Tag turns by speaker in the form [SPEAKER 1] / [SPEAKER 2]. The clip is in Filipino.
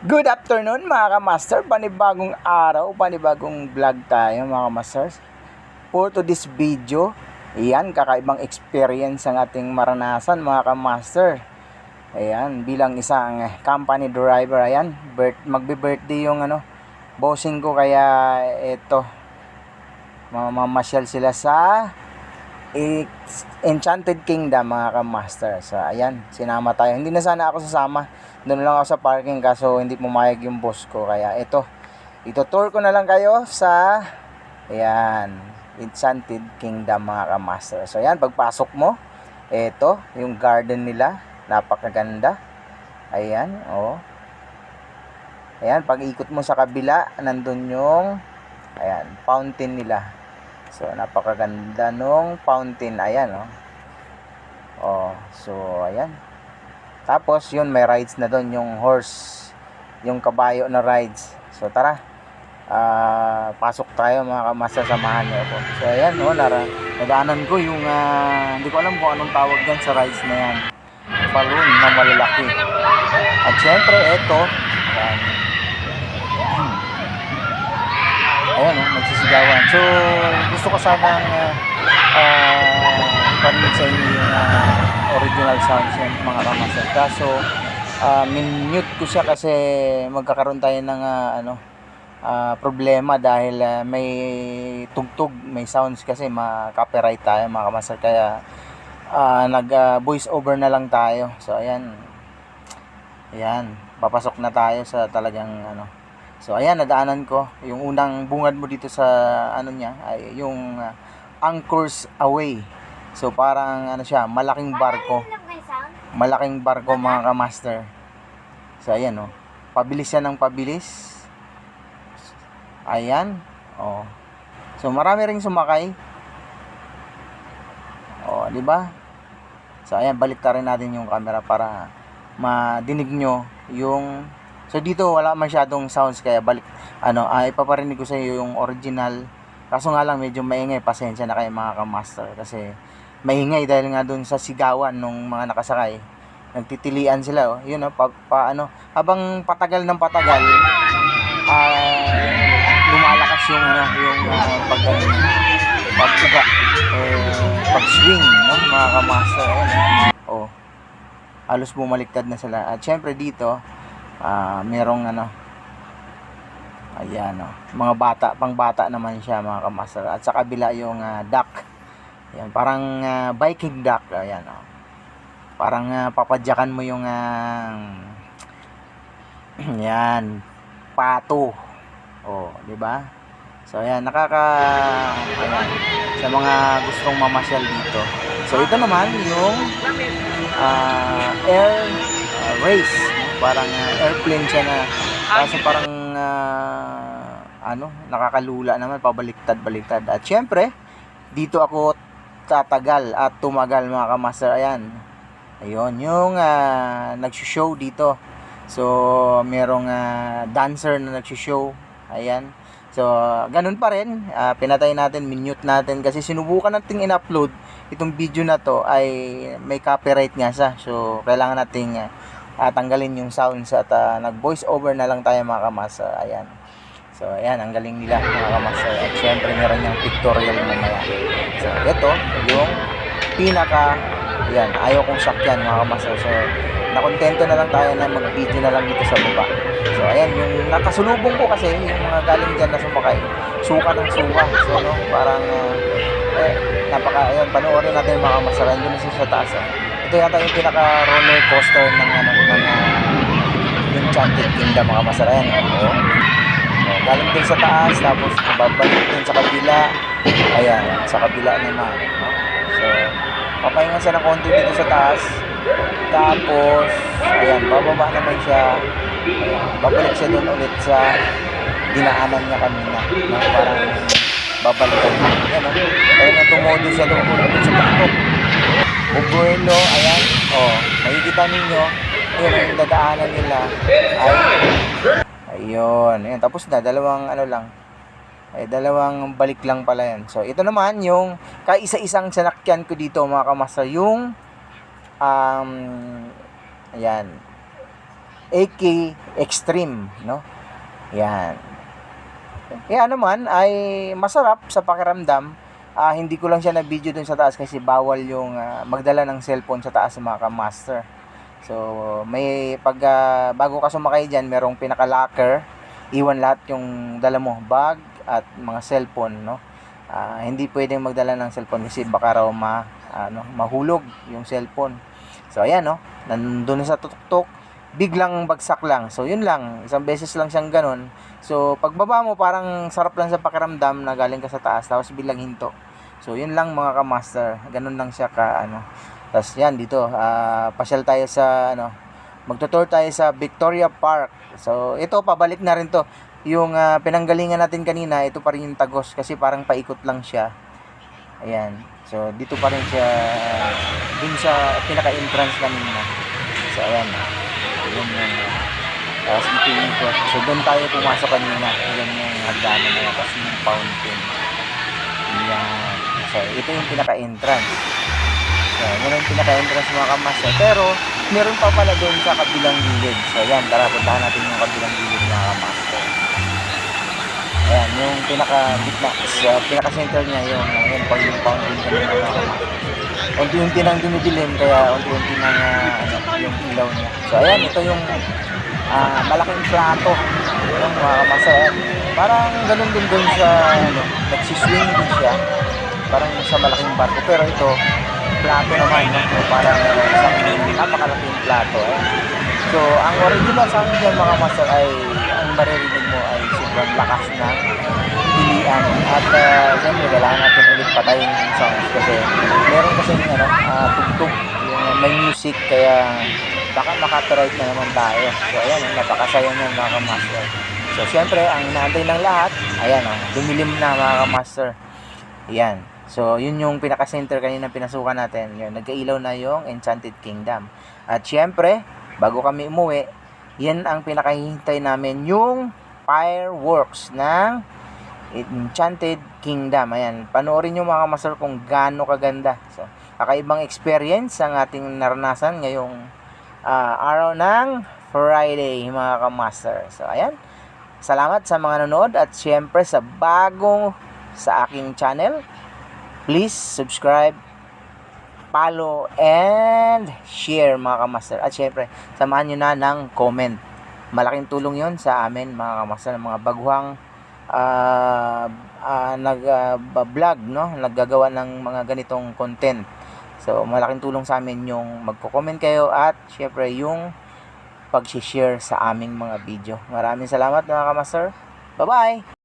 [SPEAKER 1] Good afternoon mga ka-master, panibagong araw, panibagong vlog tayo mga ka-masters. For to this video, ayan, kakaibang experience ang ating maranasan mga ka-master. Ayan, bilang isang company driver, ayan, magbe-birthday yung bossing ko, kaya eto, mamamasyal sila sa Enchanted Kingdom mga ka-master. So ayan, sinama tayo. Hindi na sana ako sasama, doon lang ako sa parking, kaso hindi pumayag yung boss ko. Kaya ito tour ko na lang kayo sa ayan, Enchanted Kingdom mga ka-master. So ayan, pagpasok mo, ito yung garden nila, napakaganda. Ayan, oh. Ayan, pag ikot mo sa kabila, nandun yung ayan, fountain nila. So napakaganda nung fountain, ayan, oh. Oh, so ayan. Tapos yun, may rides na doon, yung horse, yung kabayo na rides. So tara, pasok tayo mga kamasa, samahan niyo ako. So ayan, oh, nadaanan ko yung hindi ko alam kung anong tawag dyan sa rides na yan, balloon na malalaki. At syempre eto, ayan, ayan, oh, nagsisigawan. So gusto ko sanang parinig sa inyo yung original sounds yan mga kamaster. Kaso min-mute ko siya kasi magkakaroon tayo ng problema dahil may tugtog, may sounds kasi ma-copyright tayo mga kamaster. Kaya nag voice over na lang tayo. So ayan, ayan, papasok na tayo sa talagang So ayan, nadaanan ko yung unang bungad mo dito sa niya ay yung Anchors Away. So parang siya, malaking barko. Malaking barko mga ka-master. So ayan, oh. Pabilis yan ng pabilis. Ayan, oh. So marami ring sumakay. Oh, di ba? So ayan, baliktarin natin yung camera para madinig nyo yung. So dito wala masyadong sounds, kaya ipaparinig ko sa iyo yung original. Kaso nga lang medyo maingay, pasensya na kayo mga ka-master kasi maingay dahil nga doon sa sigawan nung mga nakasakay. Nagtitilian sila, oh. Yun, oh, habang patagal ng patagal, lumalakas yung pagsuga, pag-swing, no, mga ka-master. Ayan, oh. Halos bumaliktad na sila. At syempre dito, merong ayan, oh, mga bata, pang bata naman siya mga ka-master. At sa kabila yung dock. Ayan, parang biking dock. Ayan, oh. Parang papadyakan mo yung yan, pato. Oh, di ba? So ayan, ayan, sa mga gustong mamasyal dito. So ito naman yung air race. Parang airplane siya na kaso parang nakakalula naman, pabaliktad-baliktad. At syempre dito ako tatagal at tumagal mga ka-master. Ayan, ayun yung nagsushow dito. So merong dancer na nagsushow. Ayan, so ganun pa rin, pinatay natin, minute natin kasi sinubukan nating in-upload itong video na to, ay may copyright nga siya. So kailangan nating tanggalin yung sounds at nag voice over na lang tayo mga ka-master. Ayan, so ayan, ang galing nila mga ka-master. At syempre meron yung pictorial mamaya. So ito yung pinaka, ayan, ayaw kong sakyan mga ka-master. So nakontento na lang tayo na mag video na lang dito sa baba. So ayan, yung nakasulubong ko kasi yung mga galing dyan na sumakay, suka ng suka. So parang ayan, panoorin natin mga ka-master. Doon sa taas, ito yata yung pinaka roller coaster ng Enchanted Kingdom mga ka-master. Ayan, oh. Galing din sa taas, tapos babalik din sa kabila. Ayan, sa kabila naman, no? So papahinga siya ng konti dito sa taas, tapos ayan, bababa naman siya. Ayan, babalik siya doon ulit sa dinaanan niya kanina, no? Parang babalikan niya. Ayan, oh. Parang tumodo siya doon ulit sa tuktok. Bubuelo, ayan, oh, makikita ninyo, ayan, yung dadaanan nila ay ayun, ayan, tapos na, dalawang dalawang balik lang pala yan. So ito naman yung kaisa-isang sanakyan ko dito mga ka-master, yung ayan, AK Extreme, no? Yan. Kaya naman ay masarap sa pakiramdam. Hindi ko lang siya na video dun sa taas kasi bawal yung magdala ng cellphone sa taas mga ka-master. So may bago ka sumakay diyan, merong pinaka-locker. Iwan lahat yung dala mo, bag at mga cellphone, no? Hindi pwedeng magdala ng cellphone kasi baka raw mahulog yung cellphone. So ayan, no, nandun sa tuktok, biglang bagsak lang. So yun lang, isang beses lang siyang ganun. So pagbaba mo parang sarap lang sa pakiramdam na galing ka sa taas tapos biglang hinto. So yun lang mga ka-master, ganun lang siya ka Tapos yan dito, pasyal tayo sa magtutour tayo sa Victoria Park. So ito pabalik na rin to. Yung pinanggalingan natin kanina, ito pa rin yung Tagos kasi parang paikot lang siya. Ayan. So dito pa rin siya dun sa pinaka-entrance kanina. So ayan. Yun yung tapos ito yung ikot. So doon tayo pumasok kanina. Yan yung hagdanan na yan. Tapos yung fountain. Yan. So ito yung pinaka-entrance. So yun yung pinaka-entrance mga ka-master. Pero meron pa pala doon sa kabilang gilid. So ayan, tara puntahan natin yung kabilang gilid mga ka-master. Ayan, yung pinaka-gitna, pinaka-center niya, yung fountain kanina mga ka-master. Unti-unti nang dumidilim, kaya unti-unti nang yung ilaw niya. So ayan, ito yung malaking plato yung mga ka-master. Parang ganun din doon sa nagsiswing din siya, parang sa malaking barko, pero ito plato naman, no? So, parang isang napakalaking plato. So ang original sound dyan mga master ay ang maririnig mo ay sobrang lakas na pilian. At siyempre kailangan natin ulit patayin yung sounds kasi meron kasi tugtog yung may music, kaya baka makapiright na naman tayo. So ayan, napakasaya na mga ka-master. So siyempre ang inaantay ng lahat, ayan dumilim na mga ka-master. Ayan. So yun yung pinaka-center kanina pinasukan natin. Yun, nagkailaw na yung Enchanted Kingdom. At siyempre, bago kami umuwi, yan ang pinakahihintay namin, yung fireworks ng Enchanted Kingdom. Ayan, panoorin nyo mga ka-master kung gaano kaganda. So, kakaibang experience ang ating naranasan ngayong araw ng Friday mga ka-master. So ayan, salamat sa mga nanonood at syempre sa bagong sa aking channel, please subscribe, follow, and share mga ka-master. At syempre, samahan nyo na ng comment. Malaking tulong yon sa amin mga ka-master, mga baguhang nag-vlog, no? Naggagawa ng mga ganitong content. So, malaking tulong sa amin yung magko-comment kayo at syempre yung pag-share sa aming mga video. Maraming salamat mga ka-master. Bye-bye!